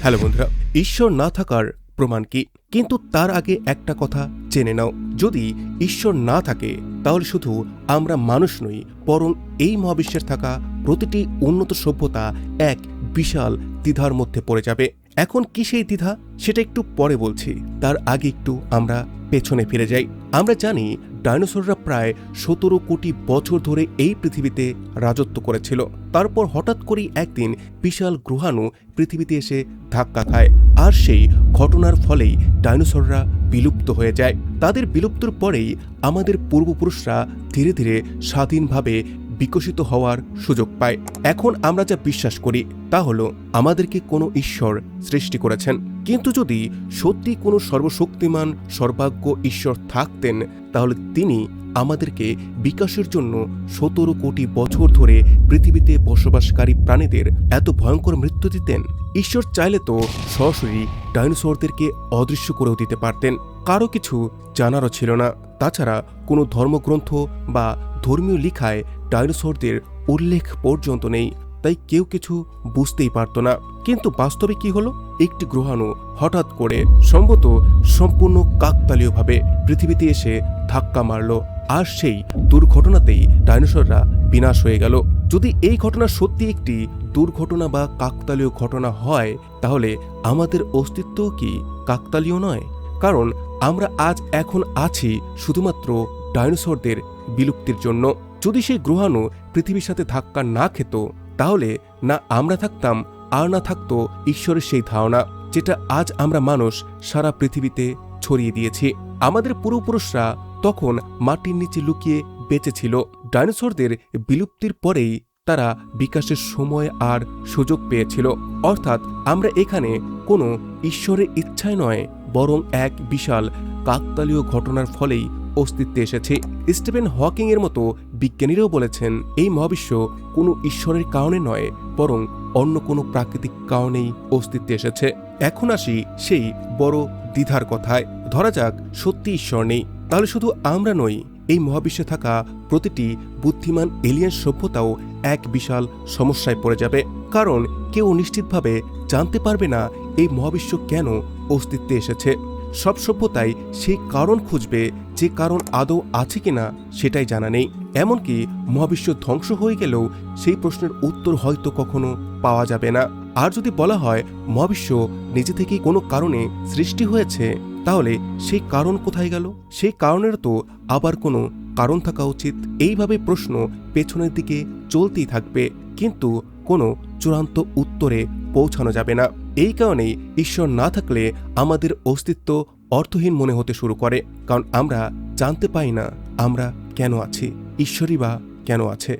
Hello বন্ধুরা, ঈশ্বর না থাকার প্রমাণ কি? কিন্তু তার আগে একটা কথা জেনে নাও, যদি ঈশ্বর না থাকে তাহলে শুধু আমরা মানুষ নই, বরং এই মহাবিশ্বের থাকা প্রতিটি উন্নত সভ্যতা এক বিশাল দ্বিধার মধ্যে পড়ে যাবে। এখন কি সেই দ্বিধা, সেটা একটু পরে বলছি। তার আগে একটু আমরা পেছনে ফিরে যাই। আমরা জানি ডাইনোসররা প্রায় 17 কোটি বছর ধরে এই পৃথিবীতে রাজত্ব করেছিল। তারপর হঠাৎ করেই একদিন বিশাল গ্রহাণু পৃথিবীতে এসে ধাক্কা খায়, আর সেই ঘটনার ফলেই ডাইনোসররা বিলুপ্ত হয়ে যায়। তাদের বিলুপ্তির পরেই আমাদের পূর্বপুরুষরা ধীরে ধীরে স্বাধীনভাবে বিকশিত হওয়ার সুযোগ পায়। এখন আমরা যা বিশ্বাস করি তা হলো আমাদেরকে কোনো ঈশ্বর সৃষ্টি করেছেন। কিন্তু যদি সত্যি কোনো সর্বশক্তিমান সর্বাজ্ঞ ঈশ্বর থাকতেন, তাহলে তিনি আমাদেরকে বিকাশের জন্য 17 কোটি বছর ধরে পৃথিবীতে বসবাসকারী প্রাণীদের এত ভয়ঙ্কর মৃত্যু দিতেন। ঈশ্বর চাইলে তো সরাসরি ডাইনোসরদেরকে অদৃশ্য করেও দিতে পারতেন। কারো কিছু জানারও ছিল না। তাছাড়া কোনো ধর্মগ্রন্থ বা ধর্মীয় লিখায় ডাইনোসরদের উল্লেখ পর্যন্ত নেই, তাই কেউ কিছু বুঝতেই পারত না। কিন্তু বাস্তবে কি হলো? একটি গ্রহাণু হঠাৎ করে সম্ভবত সম্পূর্ণ কাকতালীয়ভাবে পৃথিবীতে এসে ধাক্কা মারল, আর সেই দুর্ঘটনাতেই ডাইনোসররা বিনাশ হয়ে গেল। যদি এই ঘটনা সত্যি একটি দুর্ঘটনা বা কাকতালীয় ঘটনা হয়, তাহলে আমাদের অস্তিত্ব কি কাকতালীয় নয়? কারণ আমরা আজ এখন আছি শুধুমাত্র ডাইনোসরদের বিলুপ্তির জন্য। যদি সেই গ্রহাণু পৃথিবীর সাথে ধাক্কা না খেত, তাহলে না আমরা থাকতাম, আর না থাকতো ঈশ্বরের সেই ধারণা, যেটা আজ আমরা মানুষ সারা পৃথিবীতে ছড়িয়ে দিয়েছি। আমাদের পূর্বপুরুষরা তখন মাটির নিচে লুকিয়ে বেঁচেছিল। ডাইনোসরদের বিলুপ্তির পরেই তারা বিকাশের সময় আর সুযোগ পেয়েছিল। অর্থাৎ আমরা এখানে কোনো ঈশ্বরের ইচ্ছায় নয়, বরং এক বিশাল কাকতালীয় ঘটনার ফলেই অস্তিত্বে এসেছে। স্টিফেন হকিং এর মতো বিজ্ঞানীরাও বলেছেন, এই মহাবিশ্ব কোনো ঈশ্বরের কারণে নয়, বরং অন্য কোনো প্রাকৃতিক কারণেই অস্তিত্বে এসেছে। এখন আসি সেই বড় দ্বিধার কথায়। ধরা যাক সত্যি ঈশ্বর নেই, তাহলে শুধু আমরা নই, এই মহাবিশ্বে থাকা প্রতিটি বুদ্ধিমান এলিয়েন সভ্যতাও এক বিশাল সমস্যায় পড়ে যাবে। কারণ কেউ নিশ্চিতভাবে জানতে পারবে না এই মহাবিশ্ব কেন অস্তিত্বে এসেছে। সব সভ্যতাই সেই কারণ খুঁজবে, যে কারণ আদৌ আছে কিনা সেটাই জানা নেই। এমনকি মহাবিশ্ব ধ্বংস হয়ে গেলেও সেই প্রশ্নের উত্তর হয়তো কখনো পাওয়া যাবে না। আর যদি বলা হয় মহাবিশ্ব নিজে থেকেই কোনো কারণে সৃষ্টি হয়েছে, তাহলে সেই কারণ কোথায় গেল? সেই কারণের তো আবার কোনো কারণ থাকা উচিত। এইভাবে প্রশ্ন পেছনের দিকে চলতেই থাকবে, কিন্তু কোনো চূড়ান্ত উত্তরে পৌঁছানো যাবে না। এই কারণেই ঈশ্বর না থাকলে আমাদের অস্তিত্ব অর্থহীন মনে হতে শুরু করে, কারণ আমরা জানতে পাই না আমরা কেন আছি, ঈশ্বরই বা কেন আছে।